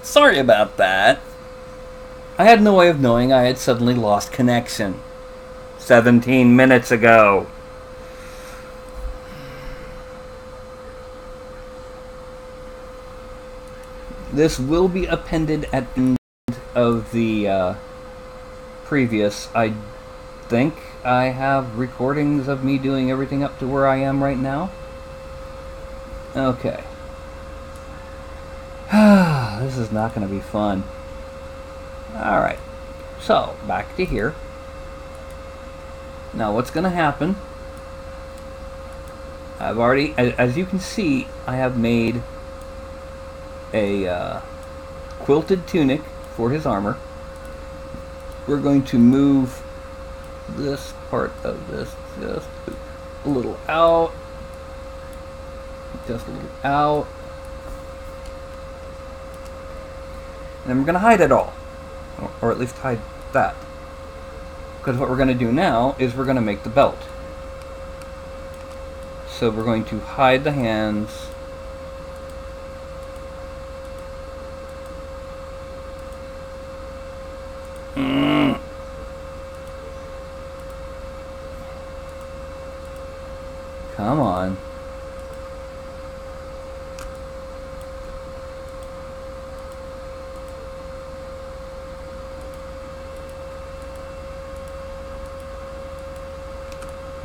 Sorry about that. I had no way of knowing I had suddenly lost connection. 17 minutes ago. This will be appended at the end of the previous. I think I have recordings of me doing everything up to where I am right now. Okay. This is not going to be fun. Alright. So, back to here. Now, what's going to happen... I've already... As you can see, I have made a quilted tunic for his armor. We're going to move this part of this just a little out. Just a little out. And then we're going to hide it all. Or at least hide that. Because what we're going to do now is we're going to make the belt. So we're going to hide the hands. Come on.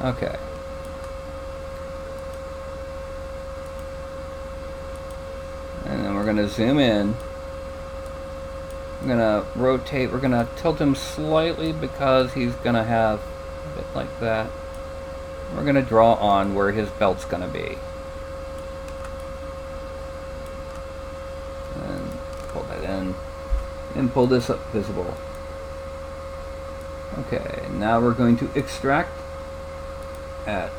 Okay. And then we're going to zoom in. We're going to rotate. We're going to tilt him slightly because he's going to have a bit like that. We're going to draw on where his belt's going to be. And pull that in. And pull this up visible. Okay, now we're going to extract at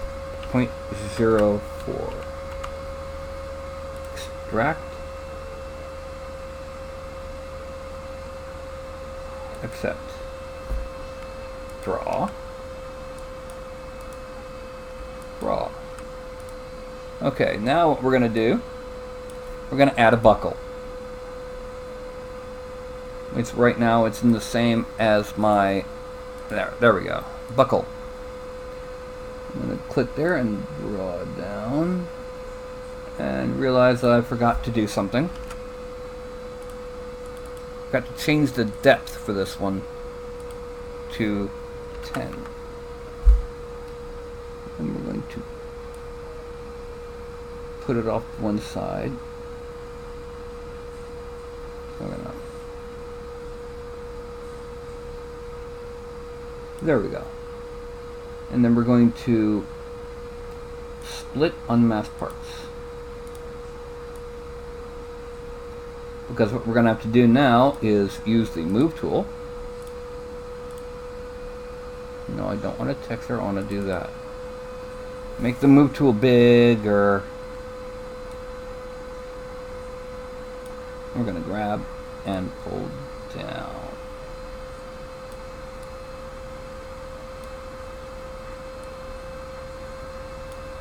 0.04. Extract. Accept. Draw. Draw. Okay, now what we're going to do, we're going to add a buckle. It's right now it's in the same as my there we go. Buckle. I'm going to click there and draw down and realize that I forgot to do something. Got to change the depth for this one to 10. And we're going to put it off to one side. There we go. And then we're going to split unmasked parts. Because what we're going to have to do now is use the move tool. No, I don't want to texture, I want to do that. Make the move tool bigger. We're going to grab and pull down.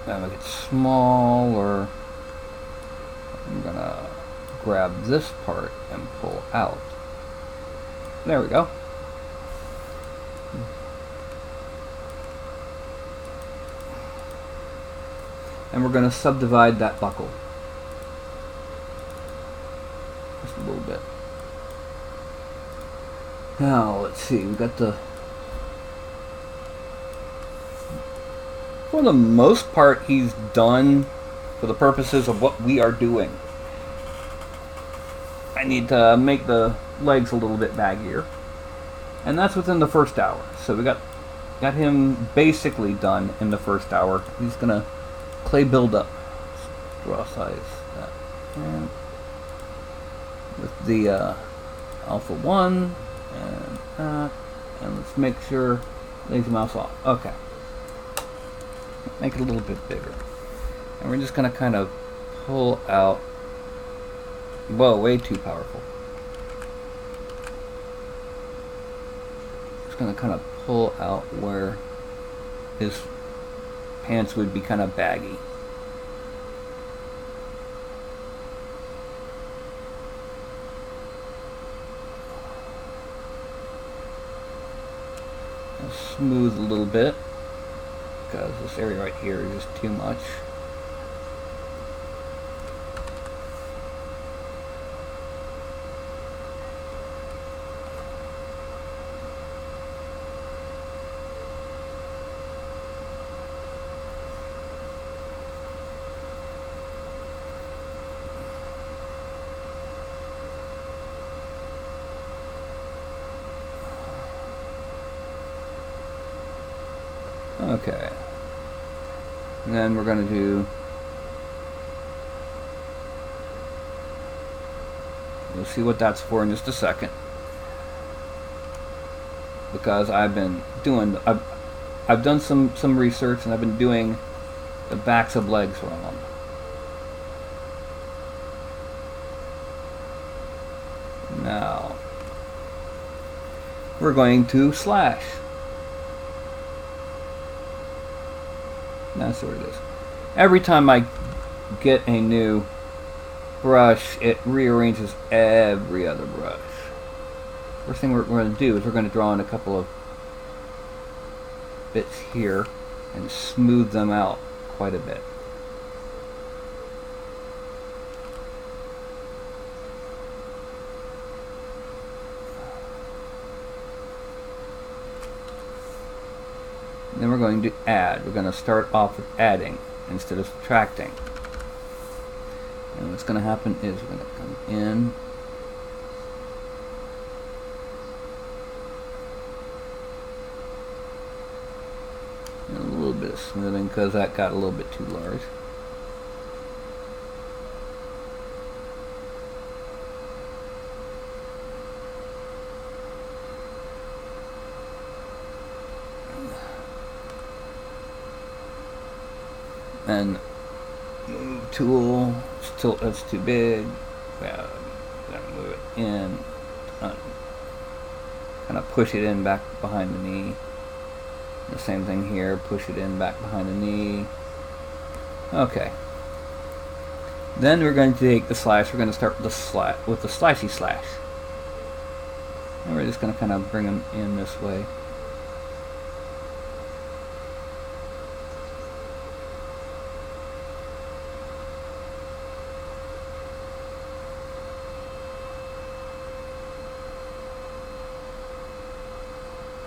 Now make it smaller. I'm going to grab this part and pull out. There we go. And we're going to subdivide that buckle. Just a little bit. Now, let's see. We got the... For the most part, he's done for the purposes of what we are doing. I need to make the legs a little bit baggier. And that's within the first hour. So we got him basically done in the first hour. He's going to clay build up. Draw size that. And with the alpha 1 and that. And let's make sure leave the mouse off. Okay. Make it a little bit bigger. And we're just going to kind of pull out. Whoa, way too powerful. Just going to kind of pull out where his pants would be kind of baggy. smooth a little bit because this area right here is just too much. Okay, and then we're going to do, we'll see what that's for in just a second, because I've been doing, I've done some research, and I've been doing the backs of legs wrong. Now we're going to slash. That's what it is. Every time I get a new brush, it rearranges every other brush. First thing we're going to do is we're going to draw in a couple of bits here and smooth them out quite a bit. Then we're going to add. We're going to start off with adding instead of subtracting. And what's going to happen is we're going to come in. And a little bit of smoothing because that got a little bit too large. And move tool, still that's too big. Well, gotta move it in, kind of push it in back behind the knee. The same thing here, push it in back behind the knee. Okay. Then we're going to take the slash. We're going to start with the slicey slash. And we're just going to kind of bring them in this way.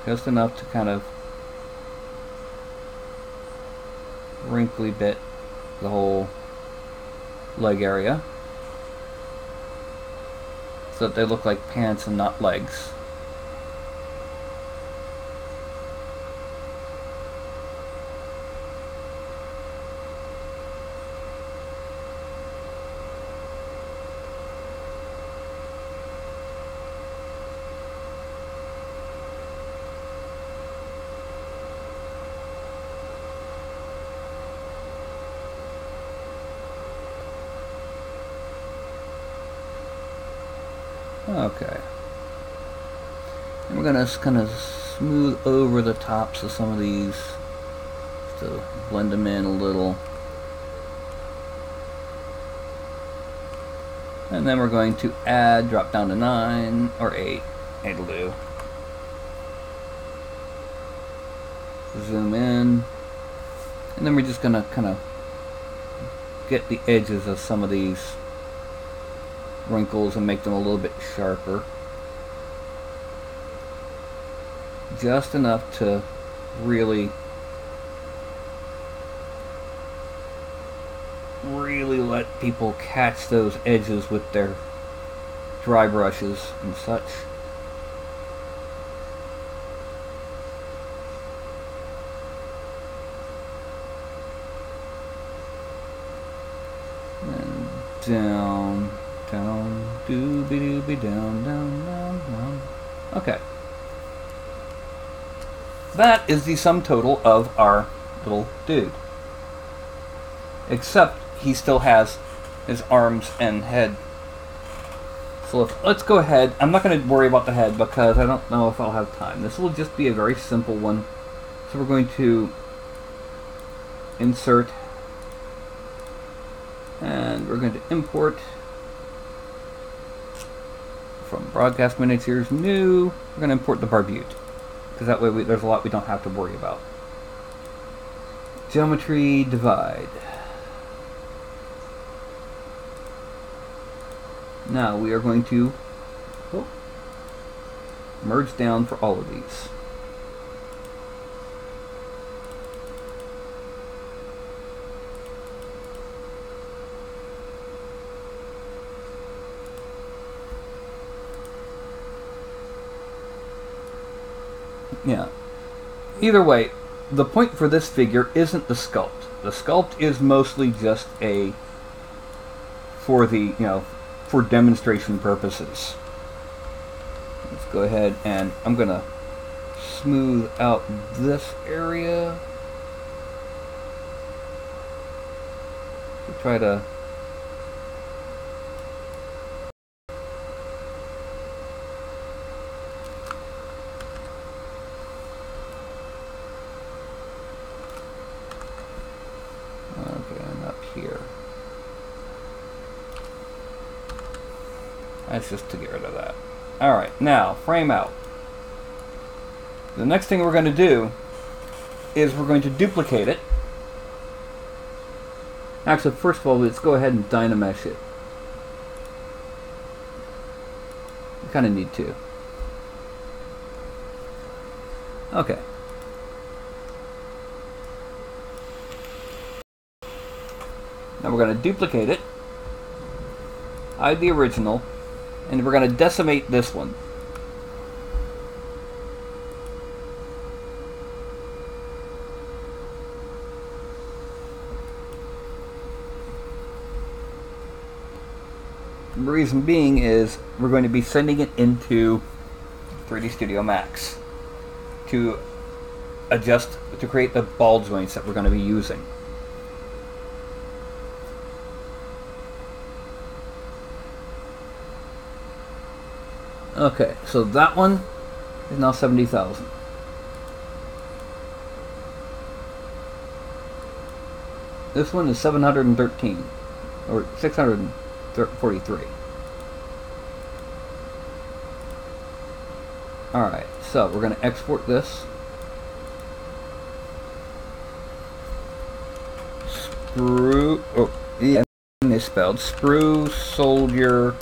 Just enough to kind of wrinkly bit the whole leg area so that they look like pants and not legs. Okay. And we're going to kind of smooth over the tops of some of these to blend them in a little. And then we're going to add, drop down to 9 or 8. 8 will do. Zoom in. And then we're just going to kind of get the edges of some of these wrinkles and make them a little bit sharper. Just enough to really let people catch those edges with their dry brushes and such. And down. Down, doobie-doobie, down, down, down, down. Okay. That is the sum total of our little dude. Except he still has his arms and head. So let's go ahead. I'm not going to worry about the head because I don't know if I'll have time. This will just be a very simple one. So we're going to insert. And we're going to import. From Broadcast Miniatures, new, we're going to import the barbute. because that way there's a lot we don't have to worry about. Geometry divide. Now we are going to merge down for all of these. Yeah. Either way, the point for this figure isn't the sculpt. The sculpt is mostly just for demonstration purposes. Let's go ahead and I'm gonna smooth out this area to try to here. That's just to get rid of that. Alright, now, frame out. The next thing we're going to do is we're going to duplicate it. Actually, first of all, let's go ahead and Dynamesh it. We kind of need to. Okay. Now we're going to duplicate it, hide the original, and we're going to decimate this one. The reason being is we're going to be sending it into 3D Studio Max to adjust, to create the ball joints that we're going to be using. Okay, so that one is now 70,000. This one is 713, or 643. Alright, so we're going to export this. Sprue, oh, yeah, it's spelled Sprue Soldier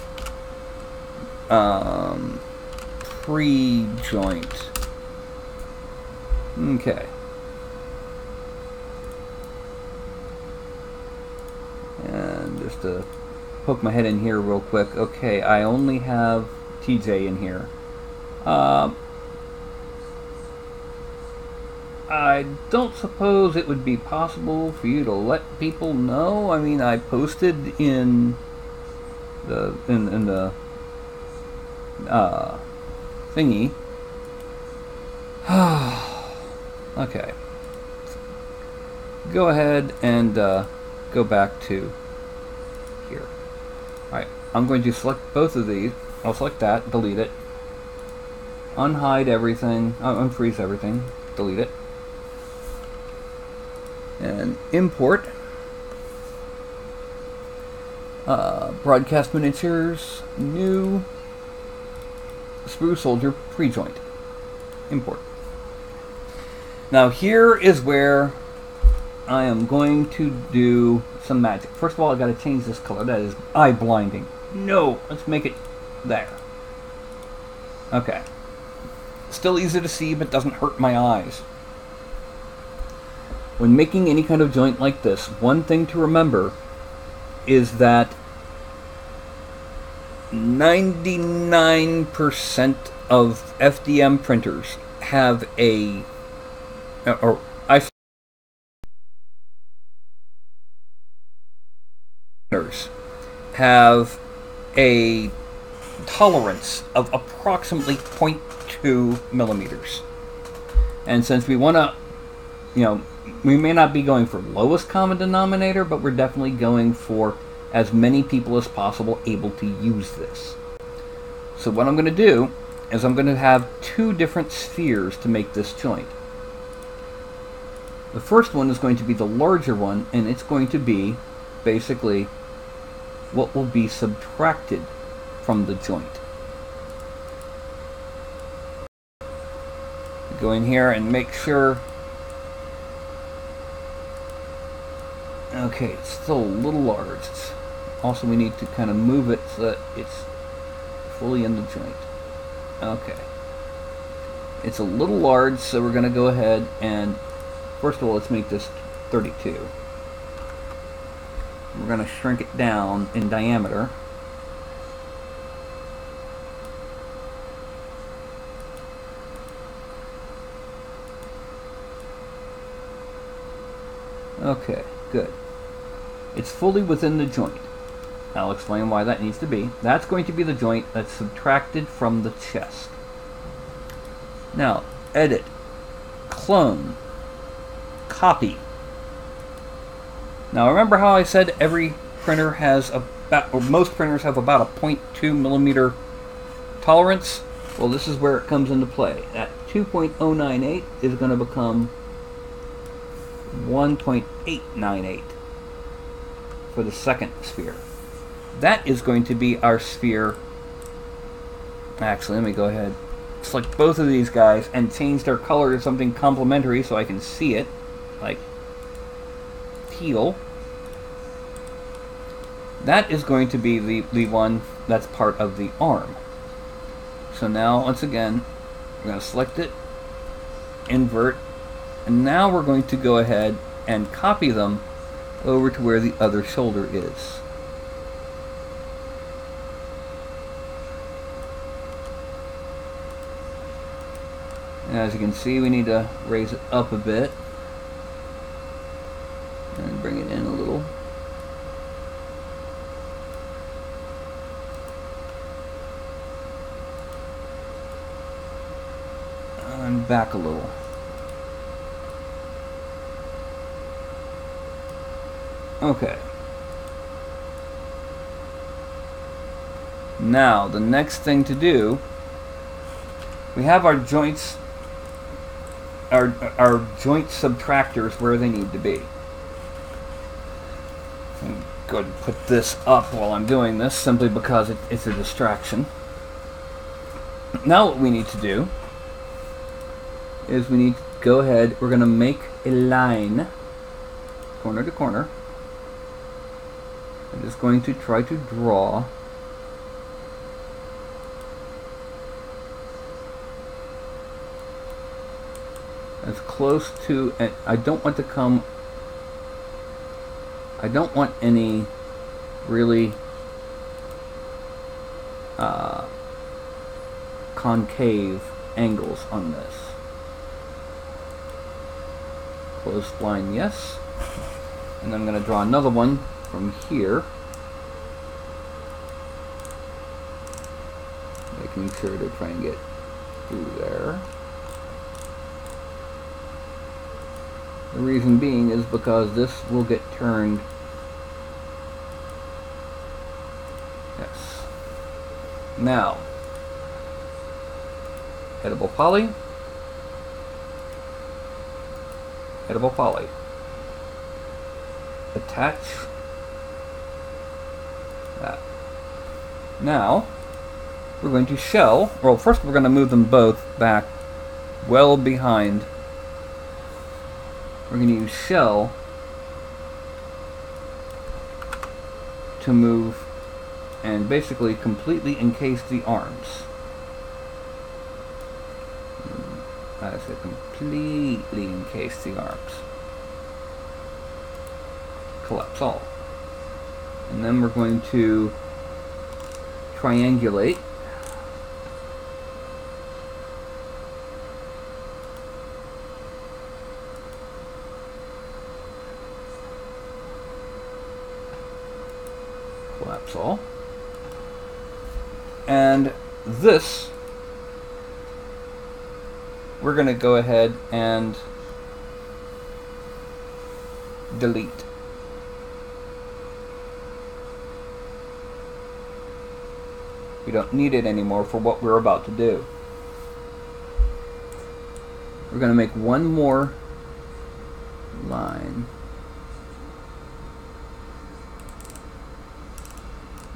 pre-joint. Okay. And just to poke my head in here real quick. Okay, I only have TJ in here. I don't suppose it would be possible for you to let people know. I mean, I posted in the thingy. Okay. Go ahead and go back to here. Alright, I'm going to select both of these. I'll select that, delete it. Unhide everything, unfreeze everything, delete it. And import broadcast miniatures, new Sprue Soldier pre-joint. Import. Now here is where I am going to do some magic. First of all, I've got to change this color. That is eye blinding. No, let's make it there. Okay. Still easy to see, but doesn't hurt my eyes. When making any kind of joint like this, one thing to remember is that 99% of FDM printers have a, or I have a tolerance of approximately 0.2 millimeters. And since we want to, we may not be going for lowest common denominator, but we're definitely going for as many people as possible able to use this. So what I'm going to do is I'm going to have two different spheres to make this joint. The first one is going to be the larger one, and it's going to be basically what will be subtracted from the joint. Go in here and make sure. Okay, it's still a little large. Also, we need to kind of move it so that it's fully in the joint. Okay. It's a little large, so we're going to go ahead and, first of all, let's make this 32. We're going to shrink it down in diameter. Okay, good. It's fully within the joint. I'll explain why that needs to be. That's going to be the joint that's subtracted from the chest. Now, edit, clone, copy. Now remember how I said every printer has about, or most printers have about a 0.2 millimeter tolerance? Well, this is where it comes into play. That 2.098 is going to become 1.898 for the second sphere. That is going to be our sphere. Actually, let me go ahead, select both of these guys and change their color to something complementary so I can see it, like teal. That is going to be the one that's part of the arm. So now, once again, we're going to select it, invert, and now we're going to go ahead and copy them over to where the other shoulder is. And as you can see, we need to raise it up a bit and bring it in a little. And back a little. Okay. Now, the next thing to do, we have our joints, our joint subtractors where they need to be. I'm going to put this up while I'm doing this, simply because it's a distraction. Now what we need to do is we need to go ahead, we're going to make a line, corner to corner. I'm just going to try to draw as close to, and I don't want to come, I don't want any really concave angles on this. Close line, yes. And I'm going to draw another one from here, making sure to try and get through there. The reason being is because this will get turned. Yes. Now, editable poly, editable poly, attach that. Now, we're going to shell, well, first we're going to move them both back well behind. We're going to use shell to move and basically completely encase the arms. I said completely encase the arms. Collapse all. And then we're going to triangulate. Collapse all. And this, we're going to go ahead and delete. We don't need it anymore for what we're about to do. We're going to make one more line.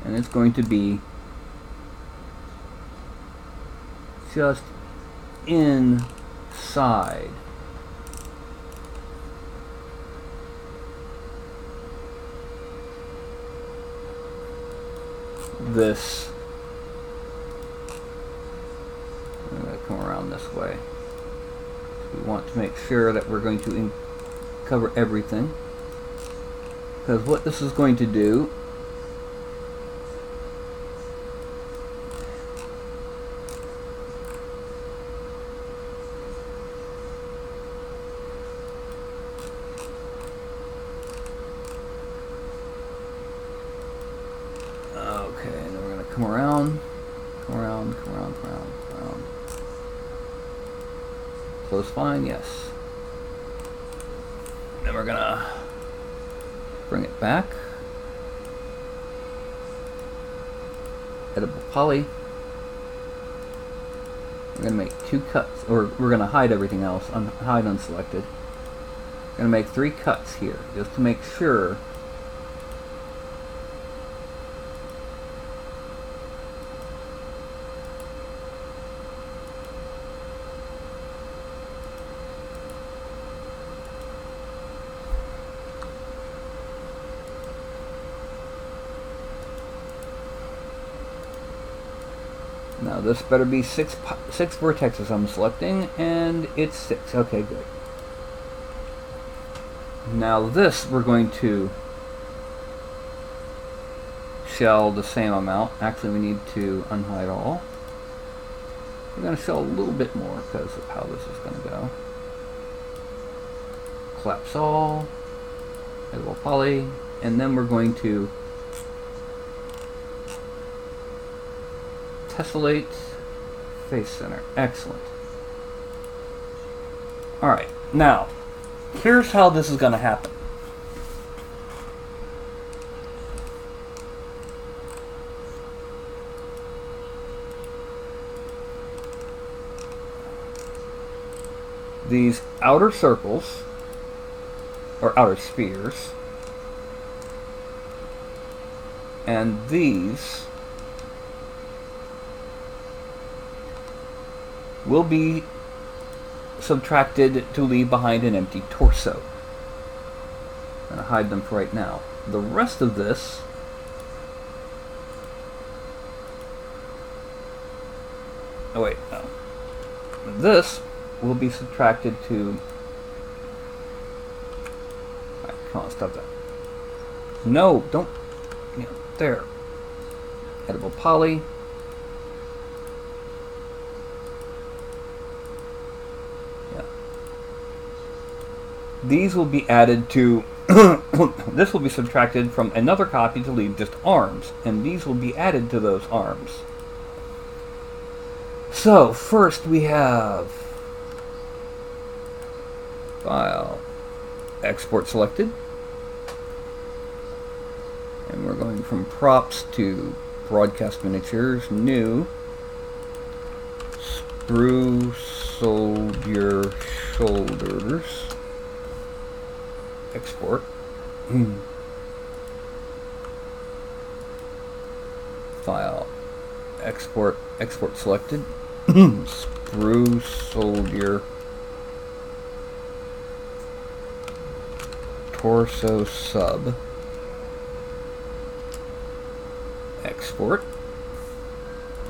And it's going to be just in side. This. I'm going to come around this way. We want to make sure that we're going to cover everything. Because what this is going to do come around. Close fine, yes. Then we're gonna bring it back. Edible poly. We're gonna make 2 cuts, or we're gonna hide everything else, hide unselected. We're gonna make 3 cuts here, just to make sure. Now this better be six vertexes I'm selecting, and it's 6. Okay, good. Now this we're going to shell the same amount. Actually, we need to unhide all. We're going to shell a little bit more because of how this is going to go. Collapse all, edible poly, and then we're going to tessellate face center. Excellent. Alright, now, here's how this is going to happen. These outer circles, or outer spheres, and these will be subtracted to leave behind an empty torso. I'm going to hide them for right now. The rest of this this will be subtracted to... Alright, come on, stop that. No, don't... Yeah, there. Edible poly. These will be added to, this will be subtracted from another copy to leave just arms, and these will be added to those arms. So, first we have File, Export selected, and we're going from Props to Broadcast Miniatures, New, Sprue Soldier Shoulders. Export. File. Export. Export selected. Sprue Soldier. Torso sub. Export.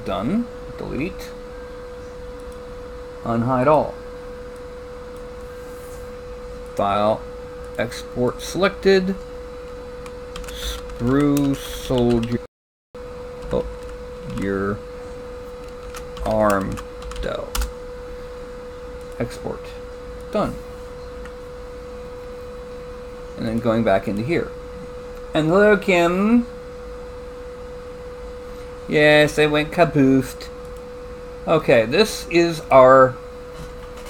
Done. Delete. Unhide all. File. Export selected. Sprue Soldier. Oh, your arm dough. Export. Done. And then going back into here. And hello, Kim. Yes, I went kaboofed. Okay, this is our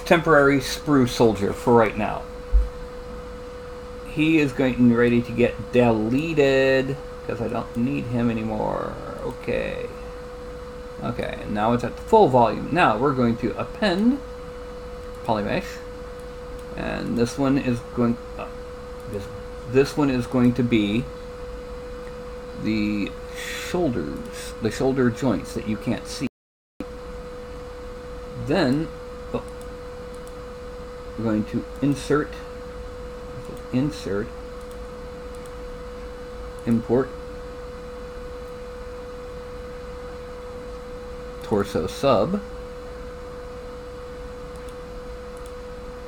temporary Sprue Soldier for right now. He is going ready to get deleted because I don't need him anymore. Okay. Okay, and now it's at full volume. Now we're going to append polymesh, and this one is going. This one is going to be the shoulders, the shoulder joints that you can't see. Then, we're going to insert, import torso sub,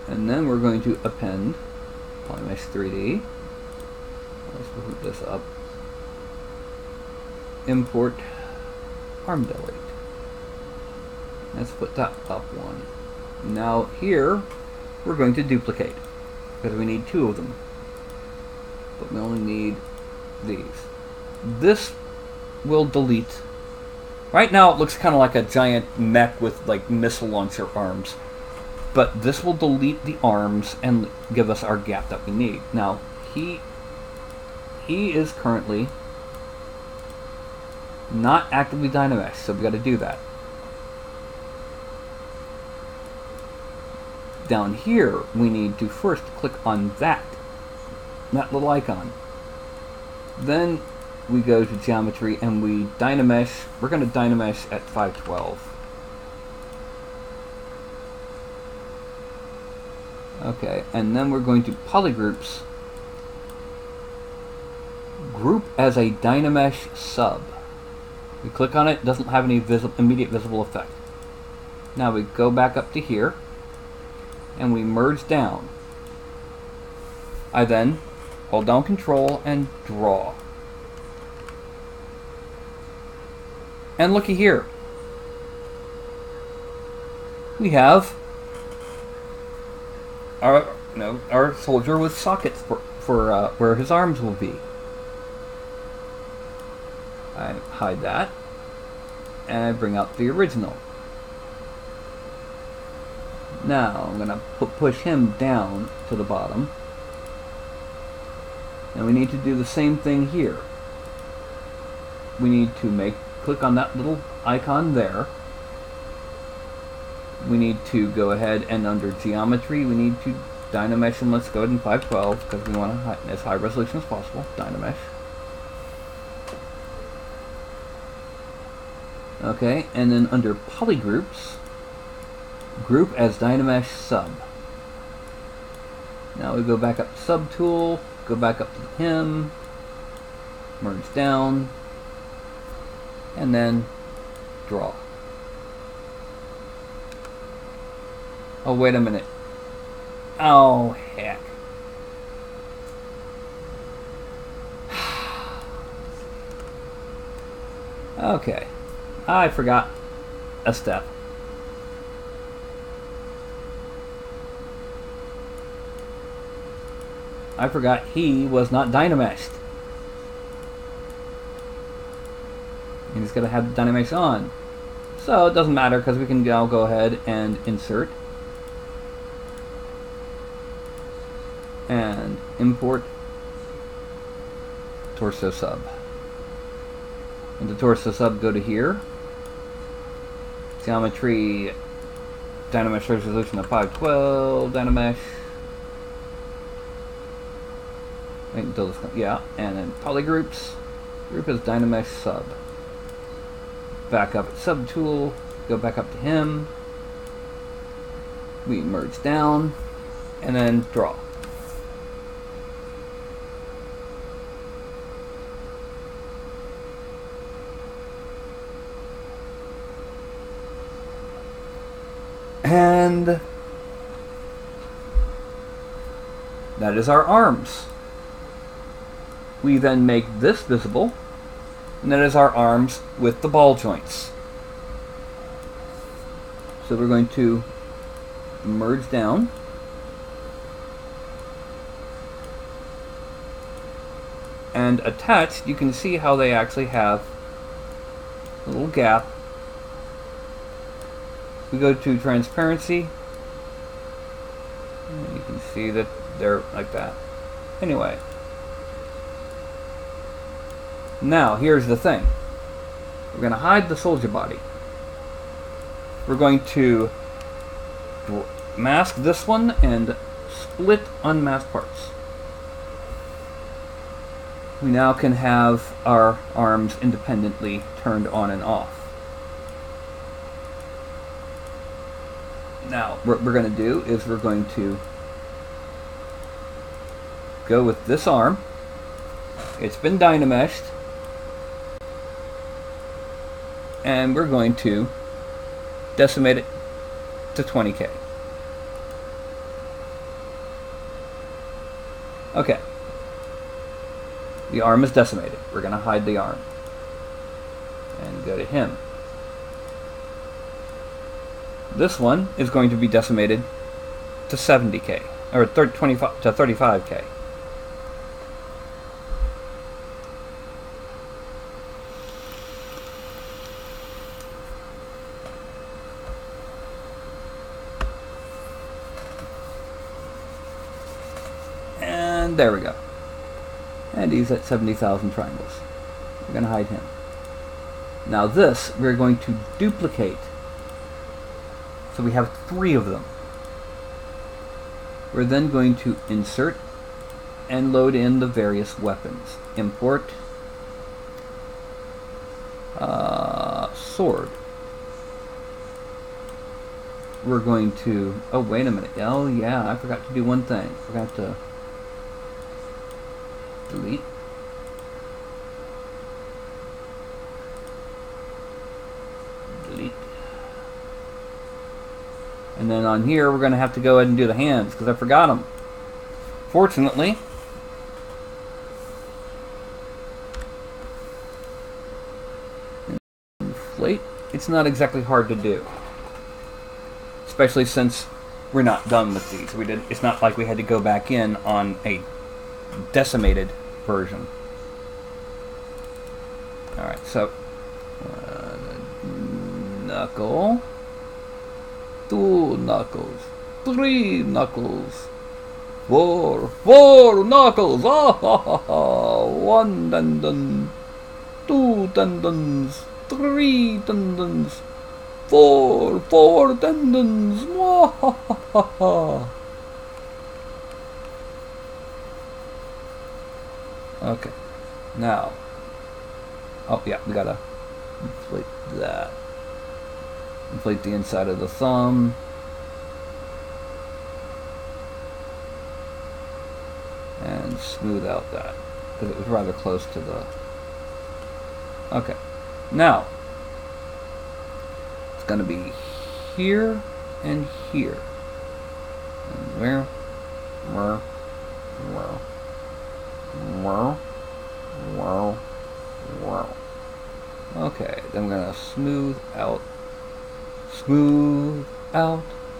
and then we're going to append Polymesh 3D. Let's boot this up. Import arm delete. Let's put that up one. Now here we're going to duplicate because we need 2 of them, but we only need these. This will delete. Right now it looks kind of like a giant mech with like missile launcher arms, but this will delete the arms and give us our gap that we need. Now he is currently not actively Dynamesh, so we got to do that. Down here we need to first click on that little icon. Then we go to geometry and we Dynamesh. We're going to Dynamesh at 512. Okay, and then we're going to polygroups, group as a Dynamesh sub. We click on it, doesn't have any immediate visible effect. Now we go back up to here and we merge down. I then hold down Control and draw. And looky here. We have our soldier with sockets for where his arms will be. I hide that and I bring out the original. Now I'm going to push him down to the bottom. And we need to do the same thing here. We need to click on that little icon there. We need to go ahead and under geometry we need to Dynamesh him. Let's go ahead in 512 because we want as high resolution as possible. Dynamesh. Okay, and then under polygroups, group as Dynamesh sub. Now we go back up to subtool, go back up to him, merge down, and then draw. Oh, wait a minute. Oh, heck. Okay. I forgot a step. I forgot he was not Dynameshed. He's going to have the Dynamesh on. So it doesn't matter because we can now go ahead and insert and import torso sub. And the torso sub, go to here. Geometry, Dynamesh resolution of 512, Dynamesh. Wait until this comes, yeah, and then polygroups. Group is Dynamesh sub. Back up at subtool, go back up to him. We merge down, and then draw. And that is our arms. We then make this visible, and that is our arms with the ball joints. So we're going to merge down, and attached, you can see how they actually have a little gap. We go to transparency, and you can see that they're like that. Anyway, now here's the thing. We're going to hide the soldier body. We're going to mask this one and split unmasked parts. We now can have our arms independently turned on and off. Now, what we're going to do is we're going to go with this arm. It's been dynameshed. And we're going to decimate it to 20K. Okay. The arm is decimated. We're going to hide the arm. And go to him. This one is going to be decimated to 70K. Or 25 to 35K. And there we go. And he's at 70,000 triangles. We're going to hide him. Now this, we're going to duplicate. So we have 3 of them. We're then going to insert and load in the various weapons. Import sword. We're going to, oh wait a minute, oh yeah, I forgot to do one thing. Forgot to delete. Delete. And then on here, we're going to have to go ahead and do the hands, because I forgot them. Fortunately, inflate, it's not exactly hard to do. Especially since we're not done with these. It's not like we had to go back in on a decimated version. Alright, so knuckle, 2 knuckles, 3 knuckles, 4 knuckles, ah, ha, ha, ha. 1 tendon, 2 tendons, 3 tendons, 4 tendons, mwah, ha, ha, ha, ha. Okay, now, oh yeah, we gotta inflate that. Inflate the inside of the thumb. And smooth out that, because it was rather close to the... Okay, now, it's gonna be here and here. And where? Okay, then we're gonna smooth out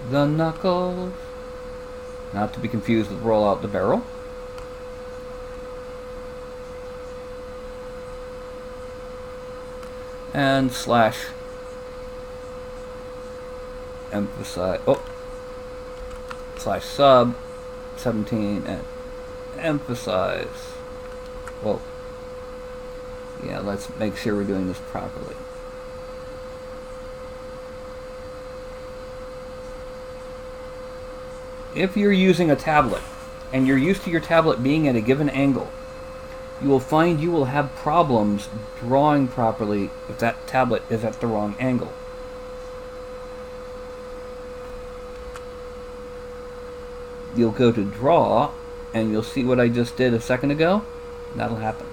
the knuckles. Not to be confused with roll out the barrel. And slash emphasize, slash sub 17 and emphasize. Whoa. Yeah, let's make sure we're doing this properly. If you're using a tablet and you're used to your tablet being at a given angle, you will find you will have problems drawing properly if that tablet is at the wrong angle. You'll go to draw and you'll see what I just did a second ago. That'll happen.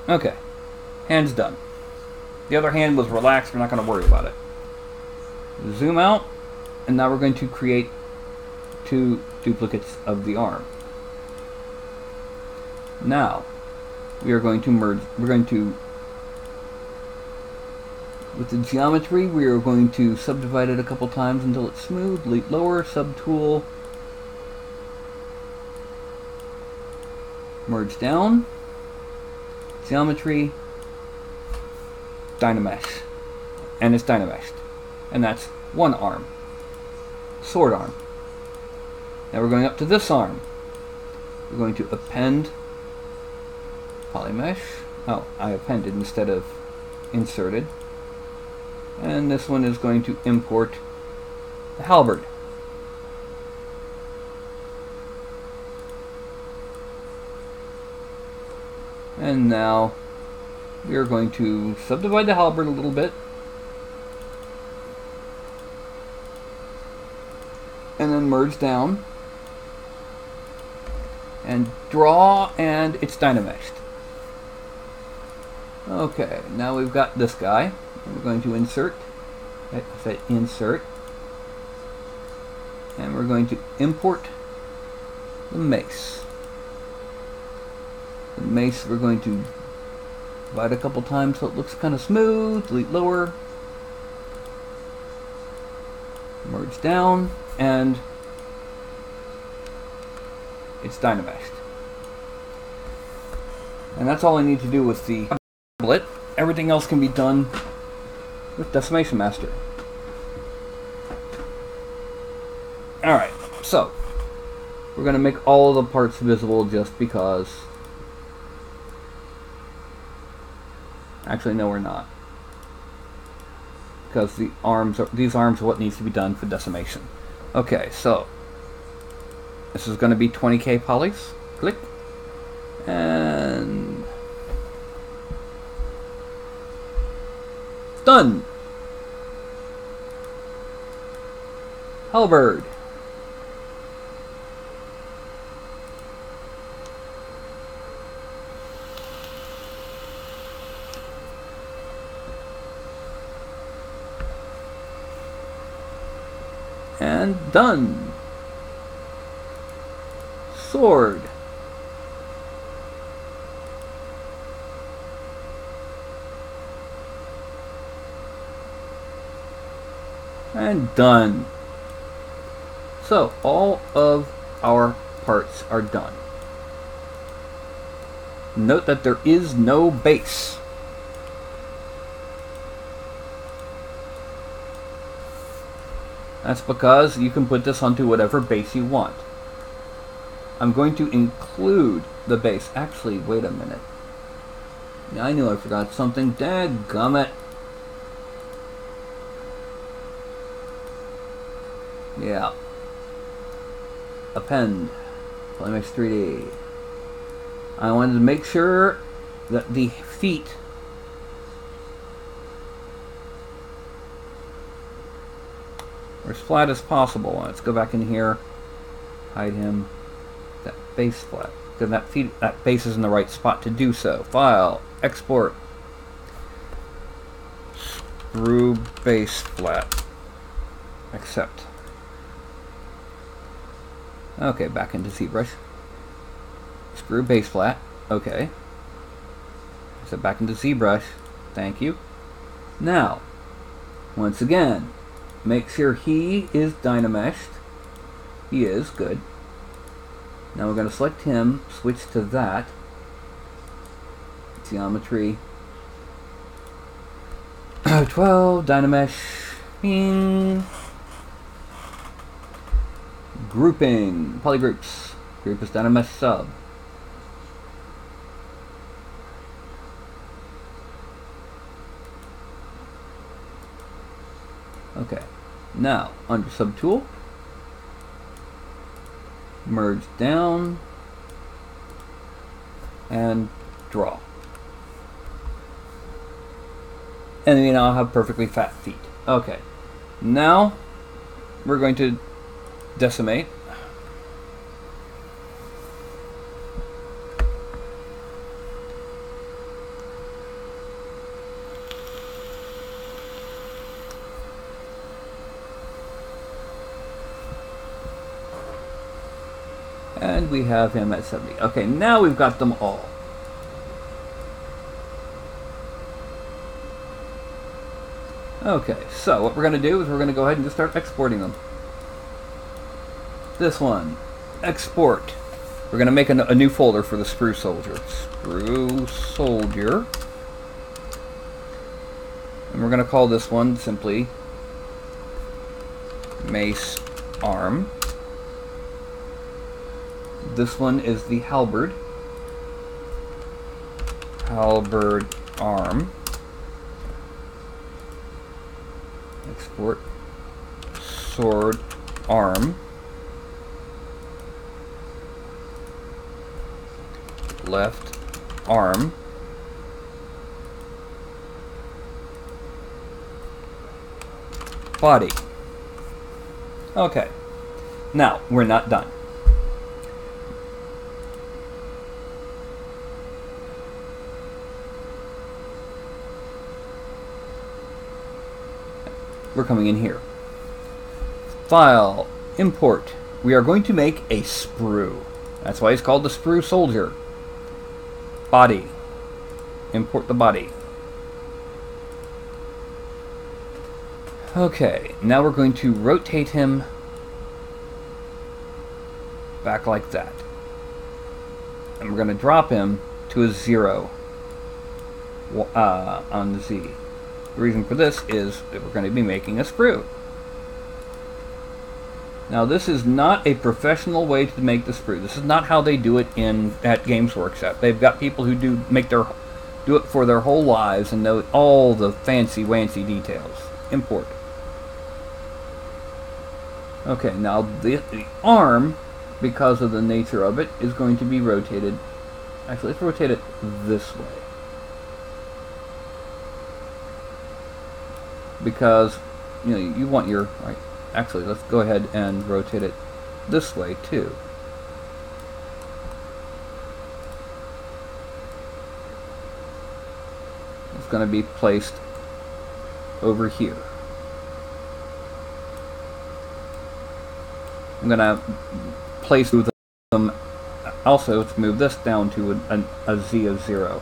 Okay, hand's done. The other hand was relaxed, we're not going to worry about it. Zoom out, and now we're going to create 2 duplicates of the arm. Now, we are going to merge, with the geometry, we are going to subdivide it a couple times until it's smooth, lower, subtool, merge down, geometry, dynamesh, and it's dynameshed, and that's 1 arm, sword arm. Now we're going up to this arm. We're going to append polymesh. Oh, I appended instead of inserted. And this one is going to import the halberd. And now we are going to subdivide the halberd a little bit. And then merge down. And draw, and it's dynameshed. Okay, now we've got this guy. We're going to insert. I said insert. And we're going to import the mace. The mace we're going to divide a couple times so it looks kind of smooth. Delete lower. Merge down, and it's dynameshed. And that's all I need to do with the tablet. Everything else can be done with Decimation Master. Alright, so we're going to make all of the parts visible just because. Actually, no, we're not. Because these arms are what needs to be done for decimation. Okay, so this is going to be 20k polys. Click. And done. Halberd. And done. Sword. And done. So all of our parts are done. Note that there is no base. That's because you can put this onto whatever base you want. I'm going to include the base. Actually, wait a minute. Yeah, I knew I forgot something. Dadgummit. Yeah. Append. Polymex 3D. I wanted to make sure that the feet are as flat as possible. Let's go back in here. Hide him. That base flat. Because that base is in the right spot to do so. File. Export. Screw base flat. Accept. Okay, back into ZBrush. Screw base flat. Okay. So back into ZBrush. Thank you. Now, once again, make sure he is dynameshed. He is. Good. Now we're going to select him, switch to that. Geometry. 12, dynamesh. Bing. Grouping. Polygroups. Group is dynamesh sub. Okay. Now, under subtool, merge down, and draw. And then you now have perfectly fat feet. Okay. Now, we're going to decimate. And we have him at 70. Okay, now we've got them all. Okay, so what we're going to do is we're going to go ahead and just start exporting them. This one, export. We're going to make a new folder for the Sprue Soldier. Sprue Soldier. And we're going to call this one simply Mace Arm. This one is the halberd. Halberd arm. Export. Sword arm. Left arm. Body. Okay. Now, we're not done. We're coming in here. File, import. We are going to make a sprue. That's why it's called the sprue soldier. Body. Import the body. Okay, now we're going to rotate him back like that. And we're going to drop him to a 0 on the Z. The reason for this is that we're going to be making a sprue. Now this is not a professional way to make the sprue. This is not how they do it at Games Workshop. They've got people who do it for their whole lives and know all the fancy-wancy details. Import. Okay, now the arm, because of the nature of it, is going to be rotated. Actually, let's rotate it this way. Because, you want your... Right, actually, let's go ahead and rotate it this way, too. It's going to be placed over here. I'm going to place them also to move this down to a Z of 0.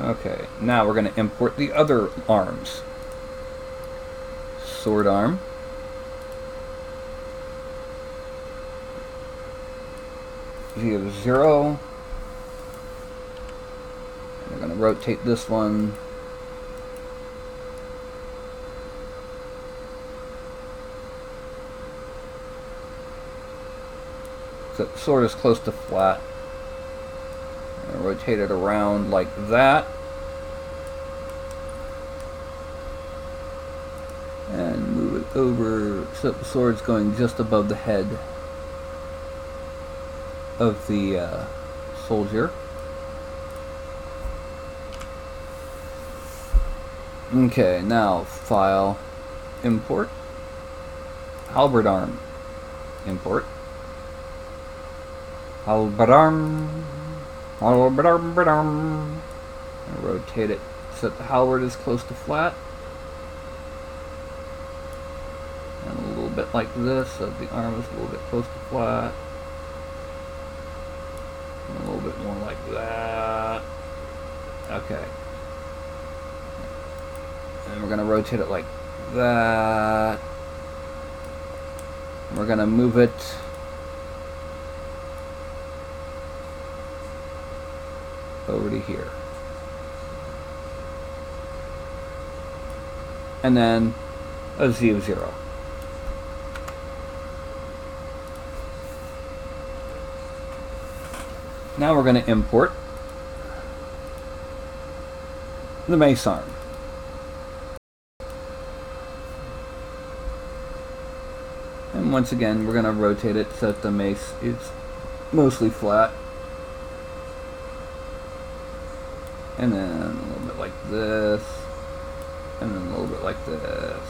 Okay, now we're going to import the other arms. Sword arm. Z of 0. We're going to rotate this one. So the sword is close to flat. I'm going to rotate it around like that. And move it over so the sword's going just above the head of the soldier. Okay, now file, import, halberd arm, import, halberd arm, and rotate it so that the halberd is close to flat, and a little bit like this so the arm is a little bit close to flat, and a little bit more like that. Okay. And we're going to rotate it like that. And we're going to move it over to here. And then a Z of 0. Now we're going to import the mace arm. And once again, we're going to rotate it so that the mace is mostly flat. And then a little bit like this. And then a little bit like this.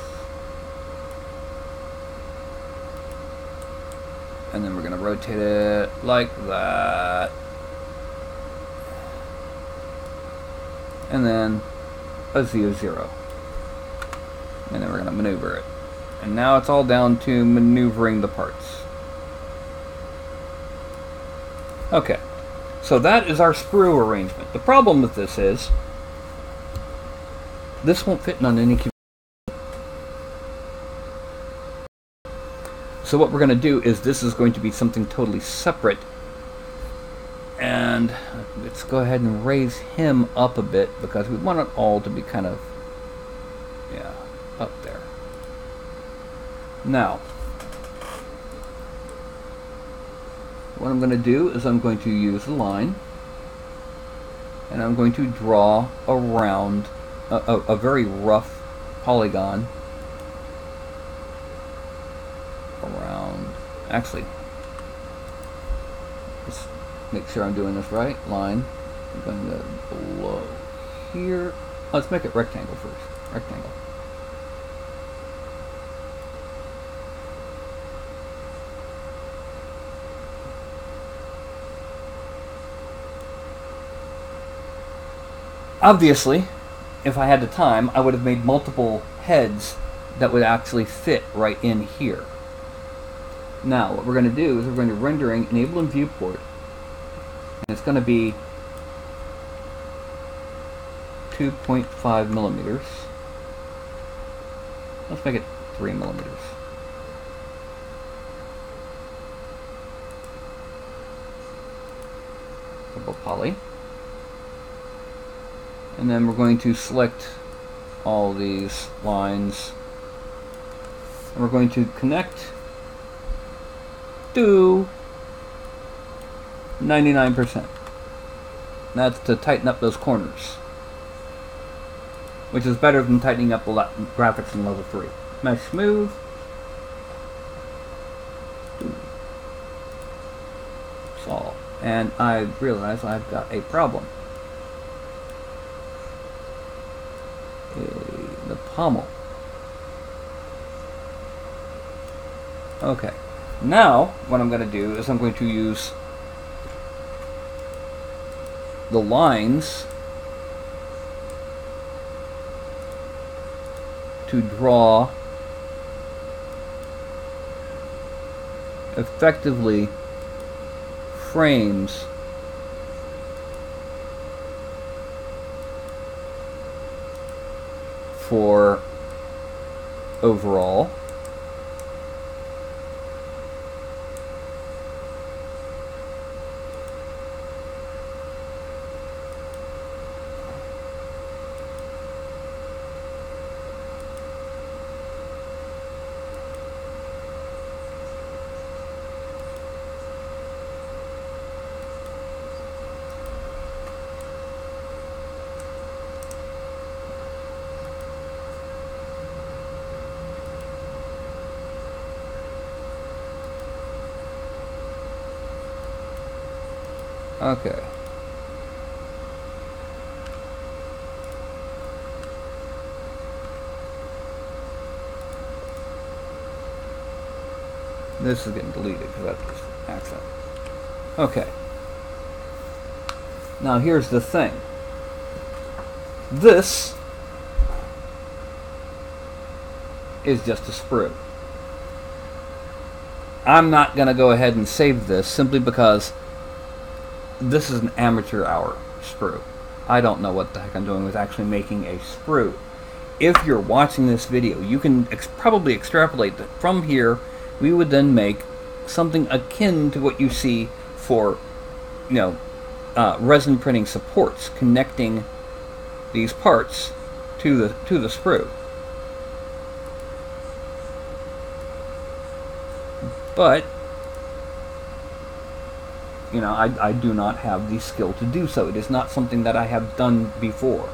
And then we're going to rotate it like that. And then a Z of 0. And then we're going to maneuver it. And now it's all down to maneuvering the parts. Okay, so that is our sprue arrangement. The problem with this is, this won't fit on any computer. So what we're going to do is this is going to be something totally separate. And let's go ahead and raise him up a bit because we want it all to be kind of, yeah, up there. Now, what I'm going to do is I'm going to use a line, and I'm going to draw around a very rough polygon actually, let's make sure I'm doing this right. Line. I'm going to go below here. Let's make it rectangle first. Rectangle. Obviously, if I had the time, I would have made multiple heads that would actually fit right in here. Now, what we're going to do is we're going to rendering enable in viewport, and it's going to be 2.5 millimeters. Let's make it 3 millimeters. Double poly. And then we're going to select all these lines, and we're going to connect to 99%. That's to tighten up those corners, which is better than tightening up the graphics in level 3. Mesh smooth. Solve. And I realize I've got a problem. The pommel. Okay. Now, what I'm going to do is I'm going to use the lines to draw effectively frames for overall. Okay. This is getting deleted because that's just an accent. Okay. Now here's the thing. This is just a sprue. I'm not going to go ahead and save this simply because this is an amateur hour sprue. I don't know what the heck I'm doing with actually making a sprue. If you're watching this video, you can probably extrapolate that from here we would then make something akin to what you see for, you know, resin printing supports, connecting these parts to the sprue. But you know, I do not have the skill to do so. It is not something that I have done before.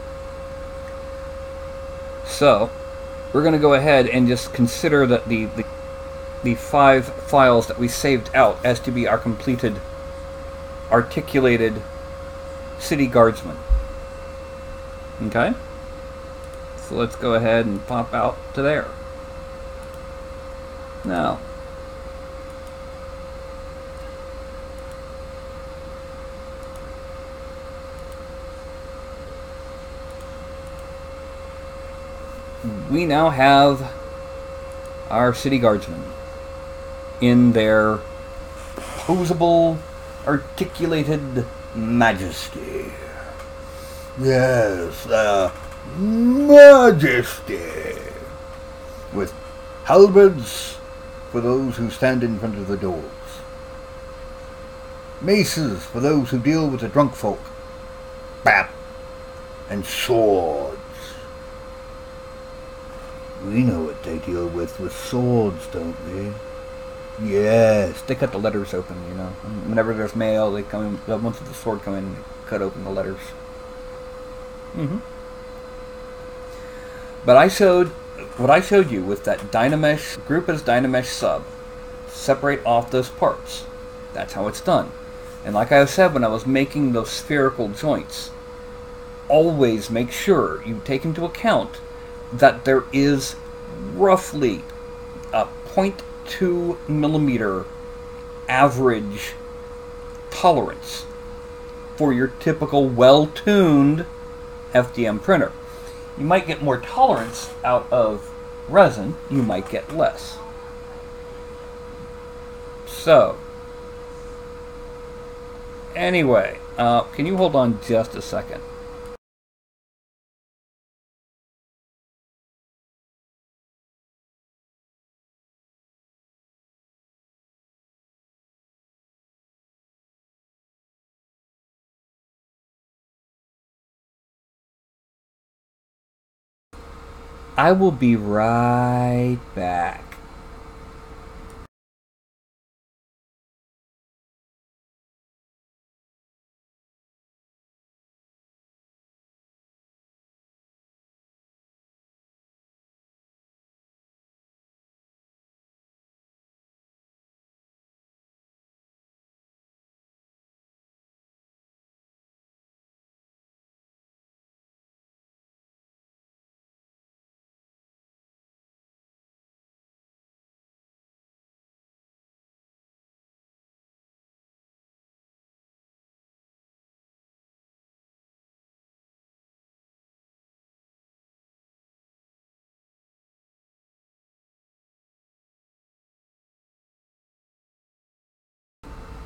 So, we're going to go ahead and just consider that the 5 files that we saved out as to be our completed, articulated city guardsmen. Okay? So let's go ahead and pop out to there. Now, we now have our city guardsmen in their posable, articulated majesty. Yes, majesty. With halberds for those who stand in front of the doors. Maces for those who deal with the drunk folk. Bap. And swords. We know what they deal with swords, don't we? Yes, they cut the letters open, you know. Whenever there's mail, they come in, once the sword come in, they cut open the letters. But I showed, what I showed you with that Dynamesh, group as Dynamesh sub, separate off those parts. That's how it's done. And like I said when I was making those spherical joints, always make sure you take into account that there is roughly a 0.2 millimeter average tolerance for your typical well-tuned FDM printer. You might get more tolerance out of resin, you might get less. So, anyway, can you hold on just a second? I will be right back.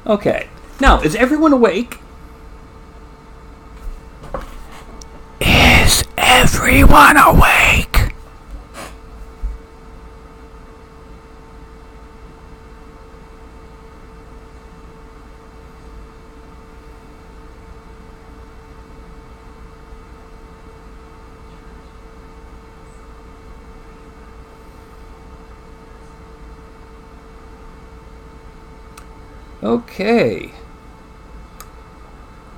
Okay, now, is everyone awake? Is everyone awake? Okay.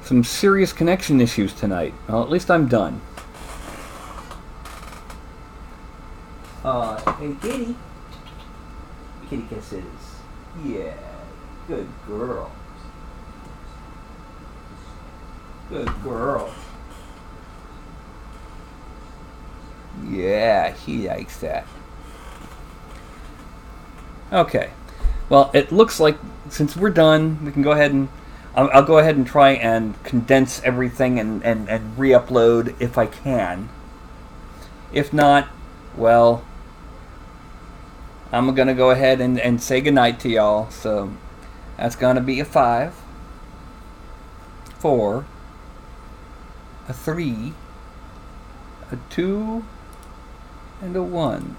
Some serious connection issues tonight. Well, at least I'm done. Hey, kitty. Kitty kisses. Yeah, good girl. Good girl. Yeah, he likes that. Okay. Well, it looks like since we're done, we can go ahead and I'll go ahead and try and condense everything and re-upload if I can. If not, well, I'm going to go ahead and say goodnight to y'all. So that's going to be a 5, 4, a 3, a 2, and a 1.